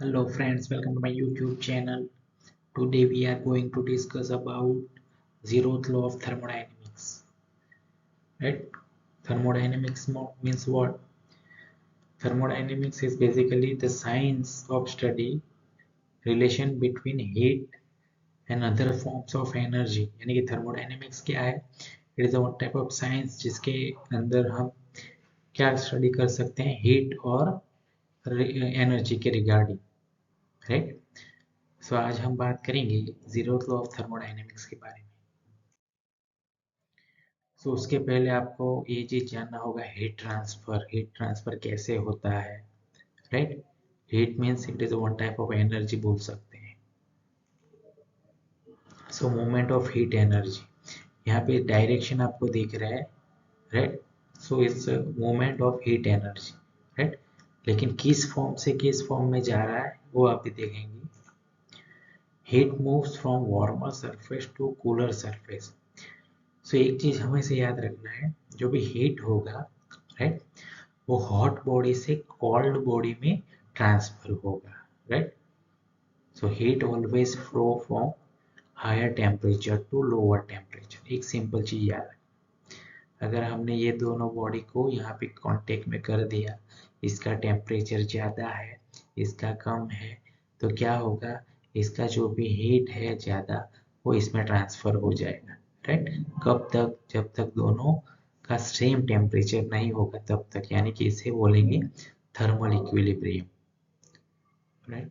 Hello friends, welcome to my YouTube channel. Today we are going to discuss about zeroth law of thermodynamics. Right? Thermodynamics means what? Thermodynamics is basically the science of study relation between heat and other forms of energy. यानी कि thermodynamics क्या है? It is a one type of science जिसके अंदर हम क्या study कर सकते हैं हीट और एनर्जी के रिगार्डिंग, राइट? सो आज हम बात करेंगे जीरोथ लॉ ऑफ थर्मोडायनेमिक्स के बारे में। सो उसके पहले आपको ये चीज जानना होगा हीट ट्रांसफर कैसे होता है, right? Heat means it is one type of energy बोल सकते हैं। So movement of heat energy, यहाँ पे डायरेक्शन आपको दिख रहा है, right? So it's movement of heat energy, right? लेकिन किस फॉर्म से किस फॉर्म में जा रहा है वो आप भी देखेंगे। Heat moves from warmer surface to cooler surface. So एक चीज हमें से याद रखना है, जो भी हीट होगा, राइट, वो हॉट बॉडी से कोल्ड बॉडी में ट्रांसफर होगा, right? So heat always flow from higher temperature to lower temperature. एक सिंपल चीज याद रखना, अगर हमने ये दोनों बॉडी को यहाँ पे कांटेक्ट में कर दिया, इसका टेम्परेचर ज़्यादा है, इसका कम है, तो क्या होगा, इसका जो भी हीट है ज़्यादा वो इसमें ट्रांसफ़र हो जाएगा, राइट? कब तक? जब तक दोनों का सेम टेम्परेचर नहीं होगा तब तक, यानी कि इसे बोलेंगे थर्मल इक्विलिब्रियम, राइट?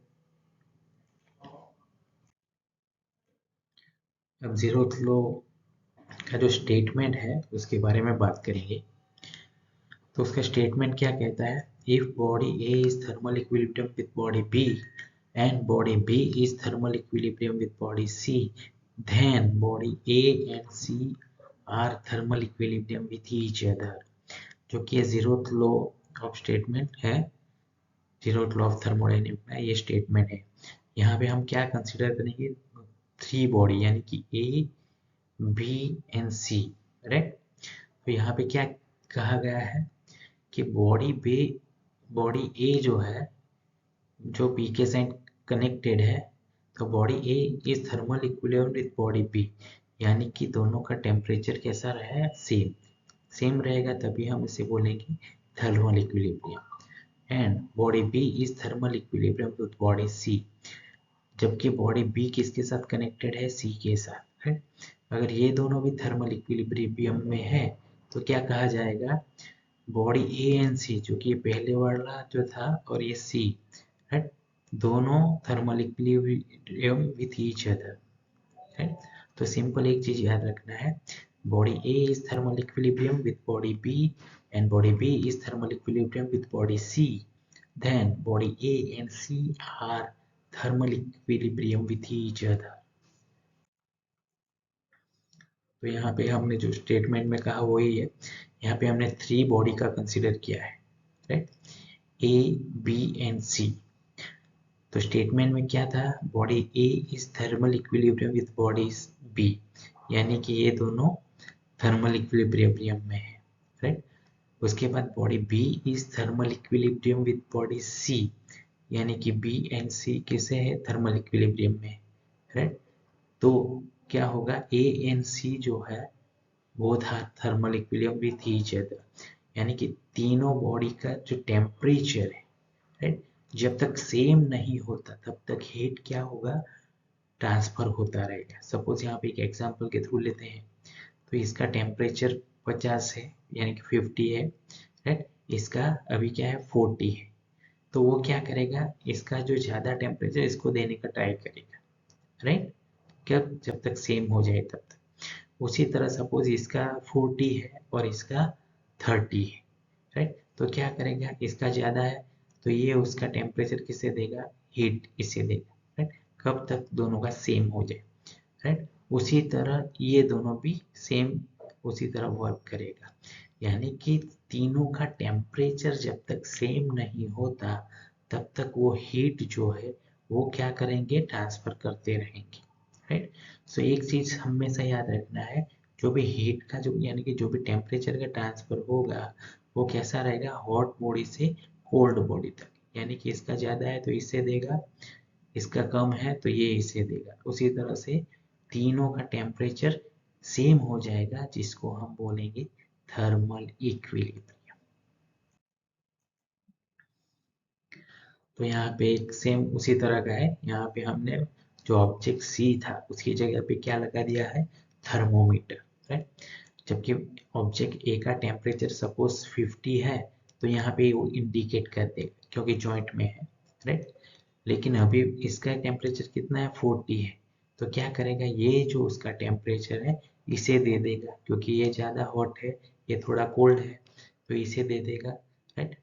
अब जीरोथ लॉ का जो स्टेटमेंट है उसके बारे में बात करेंगे। तो उसका स्टेटमेंट क्या कहता है? If body A is thermal equilibrium with body B and body B is thermal equilibrium with body C, then body A and C are thermal equilibrium with each other। जो कि जीरोथ लॉ ऑफ स्टेटमेंट है, zeroth law of thermodynamics में ये statement है। यहाँ पे हम क्या कंसिडर करेंगे? थ्री बॉडी, यानी कि A B and C, right? तो यहाँ पे क्या कहा गया है कि बॉडी ए जो है, जो बी के साथ कनेक्टेड है, तो body A is thermal equilibrium with body B, यानी कि दोनों का टेम्परेचर कैसा रहा है? सेम रहेगा, तभी हम इसे बोलेंगे thermal equilibrium. And body B is thermal equilibrium with body C, जबकि बॉडी बी किसके साथ कनेक्टेड है? सी के साथ, है? अगर ये दोनों भी थर्मल इक्विलिब्रियम में है तो क्या कहा जाएगा? बॉडी ए एंड सी, जो कि पहले वाला जो था और ये सी, राइट, दोनों thermal equilibrium with each other, right? तो सिंपल एक चीज याद रखना है, body A is thermal equilibrium with body B and body B is thermal equilibrium with body C, then body A and C are thermal equilibrium with each other. तो यहाँ पे हमने जो स्टेटमेंट में कहा वही है, यहाँ पे हमने थ्री बॉडी का कंसिडर किया है, right? A B and C. तो स्टेटमेंट में क्या था? Body A is thermal equilibrium with body B, यानी कि ये दोनों थर्मल इक्विलिब्रियम में है, राइट? उसके बाद body B is thermal equilibrium with body C, यानी कि बी एंड सी किसे है? थर्मल इक्विलिब्रियम में, राइट? तो क्या होगा? ए एंड सी जो है both are thermal equilibrium with each other, यानी कि तीनों बॉडी का जो टेम्परेचर है, राइट, जब तक सेम नहीं होता तब तक हीट क्या होगा? ट्रांसफर होता रहेगा। सपोज यहाँ पे एक एग्जांपल के थ्रू लेते हैं, तो इसका टेम्परेचर 50 है, यानी कि 50 है, राइट? इसका अभी क्या है? 40 है। तो वो क्या करेगा? इसका जो ज़्यादा टेम्परेचर इसको देने का ट्राई करेगा, राइट? कब? जब तक सेम हो जाए तब तक। उसी तरह सपोज इसका 40 है और इसका 30 है, राइट? तो क्या करेगा? इसका ज़्यादा है तो ये उसका टेम्परेचर किसे देगा? हीट इसे देगा, राइट? कब तक? दोनों का सेम हो जाए, राइट? उसी तरह ये दोनों भी सेम उसी तरह वर्क करेगा, यानी कि तीनों का टेम्परेचर जब तक सेम नहीं होता तब तक वो हीट जो है वो क्या करेंगे? ट्रांसफर करते रहेंगे, राइट? सो एक चीज हमेशा याद रखना है, जो भी हीट का जो यानी कि जो भी टेम्परेचर का ट्रांसफर होगा वो कैसा रहेगा? हॉट बॉडी से कोल्ड बॉडी तक, यानी कि इसका ज़्यादा है तो इससे देगा, इसका कम है तो ये इसे देगा। उसी तरह से तीनों का टेम्परेचर सेम हो जाएगा, जिसको हम बोलेंगे थर्मल इक्विलिब्रियम। तो यहाँ पे एक सेम उसी तरह का है, यहाँ पे हमने जो ऑब्जेक्ट सी था उसकी जगह पे क्या लगा दिया है, थर्मोमीटर, राइट। जबकि ऑब्जेक्ट ए का टेम्परेचर सपोज 50 है तो यहाँ पे वो इंडिकेट कर देगा क्योंकि जॉइंट में है, राइट। लेकिन अभी इसका टेम्परेचर कितना है, 40 है। तो क्या करेगा, ये जो उसका टेम्परेचर है इसे दे देगा, क्योंकि ये ज़्यादा हॉट है, ये थोड़ा कोल्ड है, तो इसे दे देगा, राइट।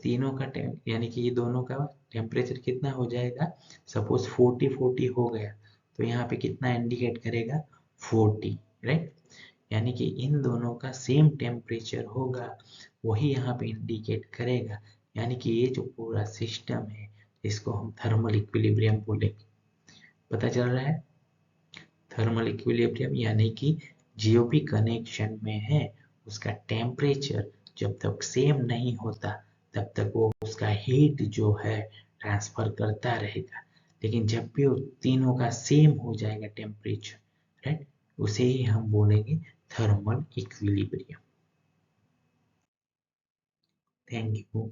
तीनों का यानी कि ये दोनों का टेम्परेचर कितना हो जाएगा, सपोज 40 हो गया तो यहाँ पे कितना इंडिकेट करेगा, 40, राइट। यानी कि इन दोनों का सेम टेम्परेचर होगा, वही यहाँ पे इंडिकेट करेगा। यानी कि ये जो पूरा सिस्टम है इसको हम थर्मल इक्विलिब्रियम बोलेंगे। पता चल रहा है, थर्मल इक्विलिब्रियम यानी कि जो भी कनेक्शन में है उसका टेम्परेचर जब तक सेम नहीं होता तब तक वो उसका हीट जो है ट्रांसफर करता रहेगा। लेकिन जब भी वो तीनों का सेम हो जाएगा टेम्परेचर, राइट, उसे ही हम बोलेंगे थर्मल इक्विलिब्रियम। Thank you.